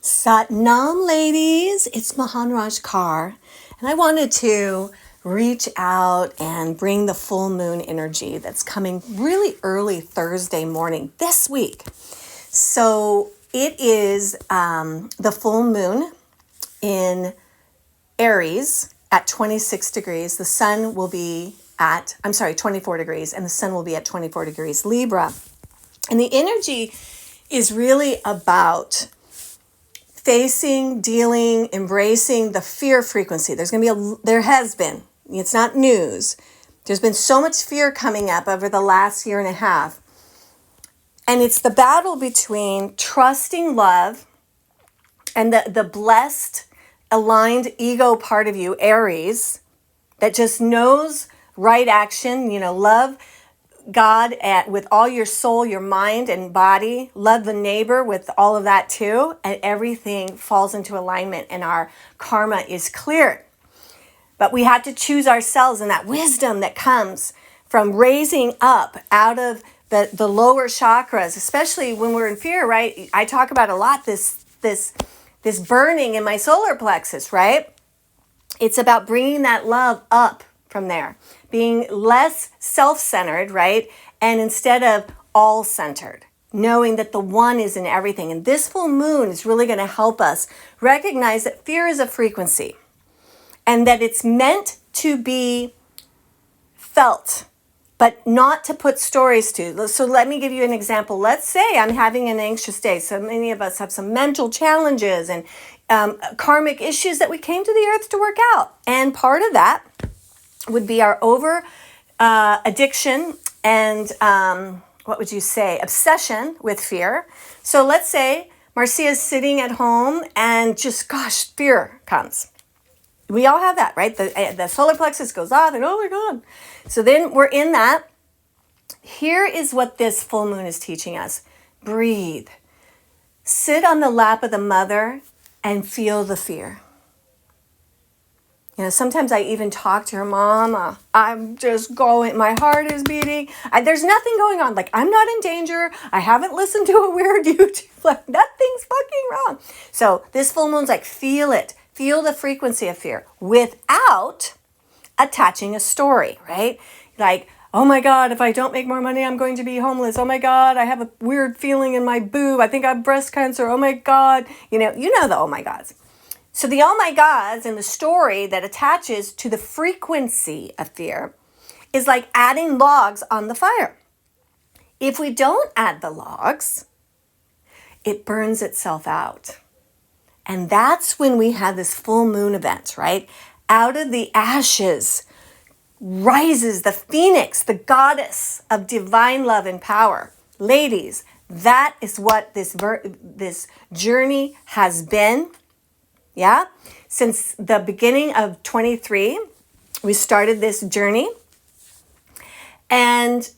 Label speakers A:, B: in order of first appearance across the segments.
A: Sat Nam, ladies. It's Mahanraj Kaur, and I wanted to reach out and bring the full moon energy that's coming really early Thursday morning this week. So it is the full moon in Aries at 26 degrees. The sun will be at, 24 degrees, and the sun will be at 24 degrees Libra. And the energy is really about facing, dealing, embracing the fear frequency. There has been, it's not news. There's been so much fear coming up over the last year and a half. And it's the battle between trusting love and the blessed, aligned ego part of you, Aries, that just knows right action, love God with all your soul, your mind and body, love the neighbor with all of that too, and everything falls into alignment and our karma is cleared. But we have to choose ourselves, and that wisdom that comes from raising up out of the lower chakras, especially when we're in fear, right? I talk about a lot this burning in my solar plexus, right? It's about bringing that love up from there, being less self-centered, right? And instead of all-centered, knowing that the one is in everything. And this full moon is really going to help us recognize that fear is a frequency and that it's meant to be felt, but not to put stories to. So let me give you an example. Let's say I'm having an anxious day. So many of us have some mental challenges and karmic issues that we came to the earth to work out. And part of that would be our over addiction and obsession with fear. So let's say Marcia's sitting at home and just, fear comes. We all have that, right? The solar plexus goes off and oh my God. So then we're in that. Here is what this full moon is teaching us. Breathe. Sit on the lap of the mother and feel the fear. Sometimes I even talk to her, Mom, I'm just going, my heart is beating. There's nothing going on. Like, I'm not in danger. I haven't listened to a weird YouTube. Like, nothing's fucking wrong. So this full moon's like, feel it. Feel the frequency of fear without attaching a story, right? Like, oh my God, if I don't make more money, I'm going to be homeless. Oh my God, I have a weird feeling in my boob. I think I have breast cancer. Oh my God. You know the oh my gods. So the oh my gods and the story that attaches to the frequency of fear is like adding logs on the fire. If we don't add the logs, it burns itself out. And that's when we have this full moon event, right? Out of the ashes rises the phoenix, the goddess of divine love and power. Ladies, that is what this journey has been. Yeah, since the beginning of 23, we started this journey and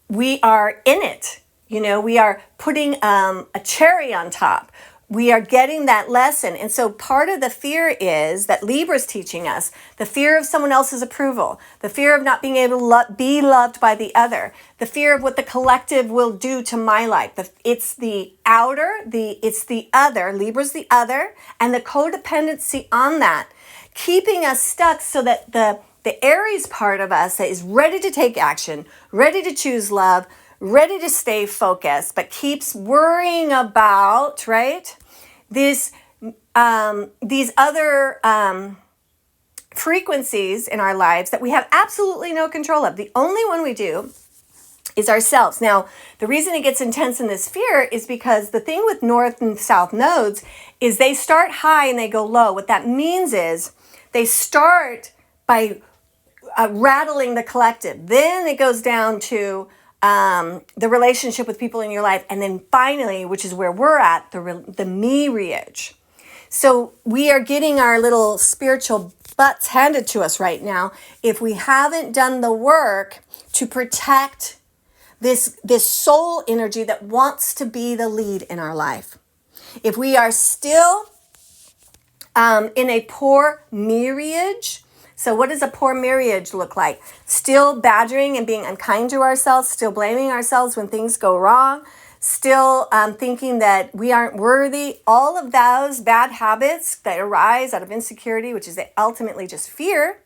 A: we are in it. We are putting a cherry on top. We are getting that lesson. And so part of the fear is that Libra's teaching us, the fear of someone else's approval, the fear of not being able to be loved by the other, the fear of what the collective will do to my life. It's the outer, it's the other, Libra's the other, and the codependency on that, keeping us stuck so that the Aries part of us that is ready to take action, ready to choose love, ready to stay focused, but keeps worrying about, right, these other frequencies in our lives that we have absolutely no control of. The only one we do is ourselves. Now, the reason it gets intense in this fear is because the thing with north and south nodes is they start high and they go low. What that means is they start by rattling the collective. Then it goes down to the relationship with people in your life. And then finally, which is where we're at, the me-riage. So we are getting our little spiritual butts handed to us right now if we haven't done the work to protect this soul energy that wants to be the lead in our life. If we are still in a poor me-riage, so what does a poor me-riage look like? Still badgering and being unkind to ourselves, still blaming ourselves when things go wrong, still thinking that we aren't worthy, all of those bad habits that arise out of insecurity, which is ultimately just fear,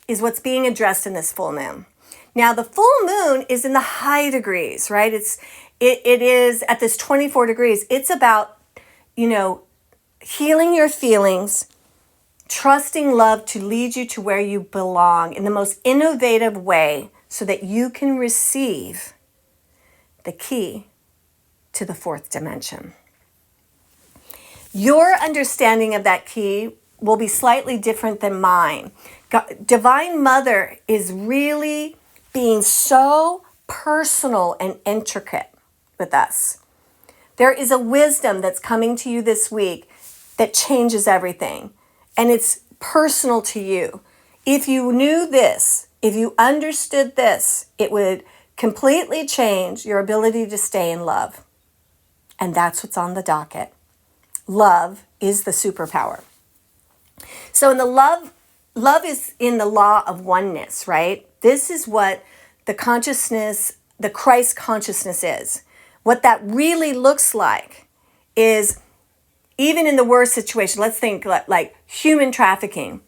A: is what's being addressed in this full moon. Now, the full moon is in the high degrees, right? It is at this 24 degrees. It's about, healing your feelings, trusting love to lead you to where you belong in the most innovative way so that you can receive the key to the fourth dimension. Your understanding of that key will be slightly different than mine. Divine Mother is really being so personal and intricate with us. There is a wisdom that's coming to you this week that changes everything. And it's personal to you. If you knew this, if you understood this, it would completely change your ability to stay in love. And that's what's on the docket. Love is the superpower. So in the love is in the law of oneness, right? This is what the consciousness, the Christ consciousness is. What that really looks like is, even in the worst situation, let's think like human trafficking.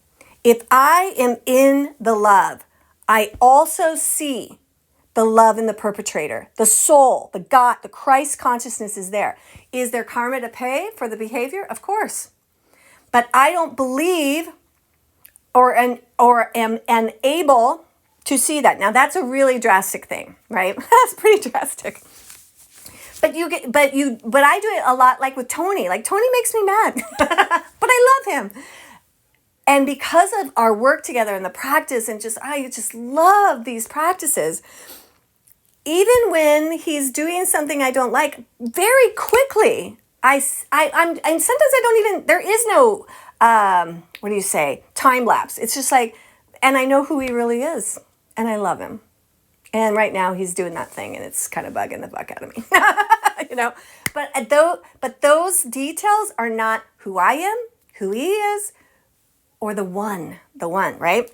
A: If I am in the love, I also see the love in the perpetrator, the soul, the God, the Christ consciousness is there. Is there karma to pay for the behavior? Of course. But I don't believe or am unable to see that. Now that's a really drastic thing, right? That's pretty drastic. But I do it a lot, like with Tony. Like Tony makes me mad, but I love him. And because of our work together and the practice, and I just love these practices. Even when he's doing something I don't like, very quickly, and sometimes I don't even. There is no time lapse. It's just like, and I know who he really is, and I love him. And right now he's doing that thing, and it's kind of bugging the fuck out of me, But those details are not who I am, who he is, or the one, right?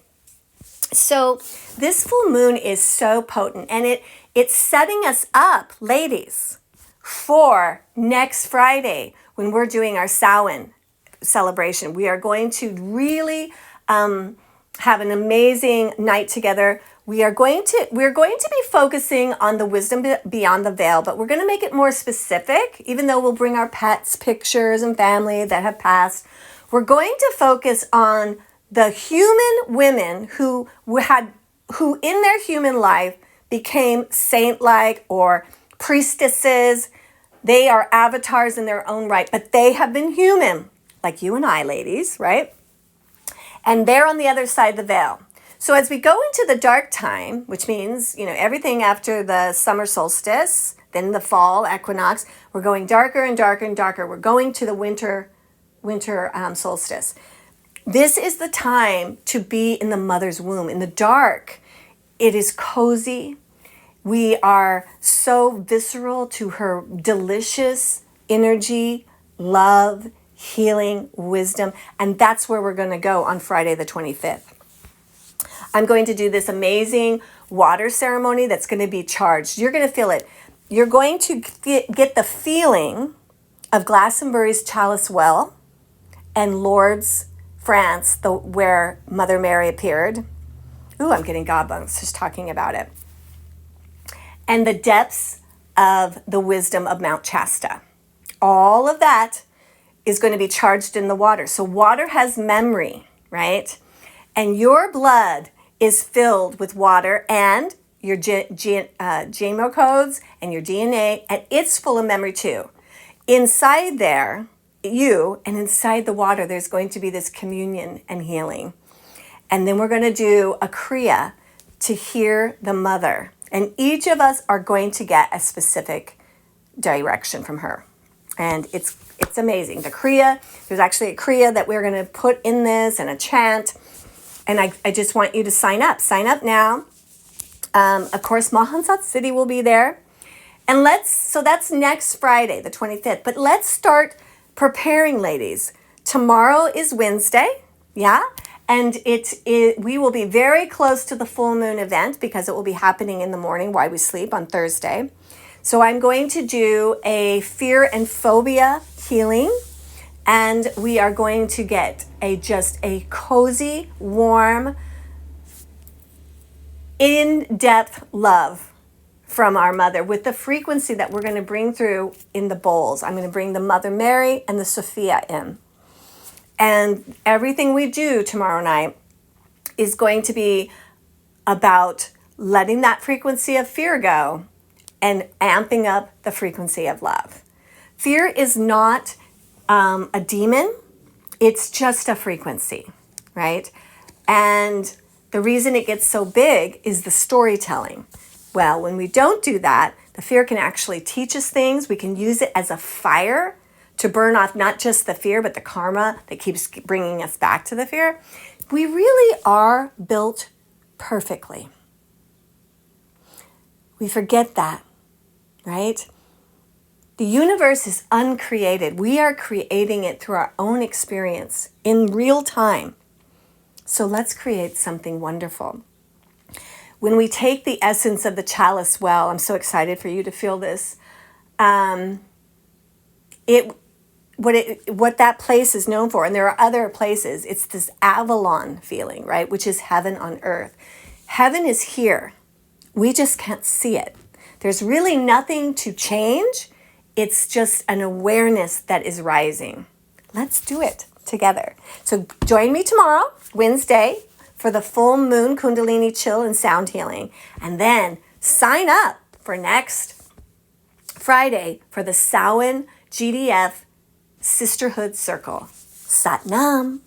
A: So this full moon is so potent, and it's setting us up, ladies, for next Friday when we're doing our Samhain celebration. We are going to really have an amazing night together. We're going to be focusing on the wisdom beyond the veil, but we're going to make it more specific, even though we'll bring our pets, pictures, and family that have passed. We're going to focus on the human women who in their human life became saint-like or priestesses. They are avatars in their own right, but they have been human, like you and I, ladies, right? And they're on the other side of the veil. So as we go into the dark time, which means, everything after the summer solstice, then the fall equinox, we're going darker and darker and darker. We're going to the winter solstice. This is the time to be in the mother's womb. In the dark, it is cozy. We are so visceral to her delicious energy, love, healing, wisdom, and that's where we're going to go on Friday the 25th. I'm going to do this amazing water ceremony that's going to be charged. You're going to feel it. You're going to get the feeling of Glastonbury's Chalice Well and Lourdes, France, where Mother Mary appeared. Ooh, I'm getting goosebumps just talking about it. And the depths of the wisdom of Mount Shasta. All of that is going to be charged in the water. So water has memory, right? And your blood is filled with water and your GMO codes and your DNA, and it's full of memory too. Inside there, and inside the water, there's going to be this communion and healing. And then we're going to do a Kriya to hear the mother. And each of us are going to get a specific direction from her. And it's amazing. The Kriya, there's actually a Kriya that we're going to put in this and a chant. And I just want you to sign up. Sign up now. Of course, Mahansat City will be there. And so that's next Friday, the 25th. But let's start preparing, ladies. Tomorrow is Wednesday, yeah? And we will be very close to the full moon event because it will be happening in the morning while we sleep on Thursday. So I'm going to do a fear and phobia healing, and we are going to get just a cozy, warm, in-depth love from our mother with the frequency that we're going to bring through in the bowls. I'm going to bring the Mother Mary and the Sophia in. And everything we do tomorrow night is going to be about letting that frequency of fear go and amping up the frequency of love. Fear is not a demon. It's just a frequency, right? And the reason it gets so big is the storytelling. Well, when we don't do that, the fear can actually teach us things. We can use it as a fire to burn off not just the fear, but the karma that keeps bringing us back to the fear. We really are built perfectly. We forget that, right? The universe is uncreated. We are creating it through our own experience in real time. So let's create something wonderful. When we take the essence of the chalice well, I'm so excited for you to feel this. What that place is known for, and there are other places, it's this Avalon feeling, right? Which is heaven on earth. Heaven is here. We just can't see it. There's really nothing to change. It's just an awareness that is rising. Let's do it together. So join me tomorrow, Wednesday, for the full moon Kundalini chill and sound healing. And then sign up for next Friday for the Samhain GDF Sisterhood Circle. Sat Nam.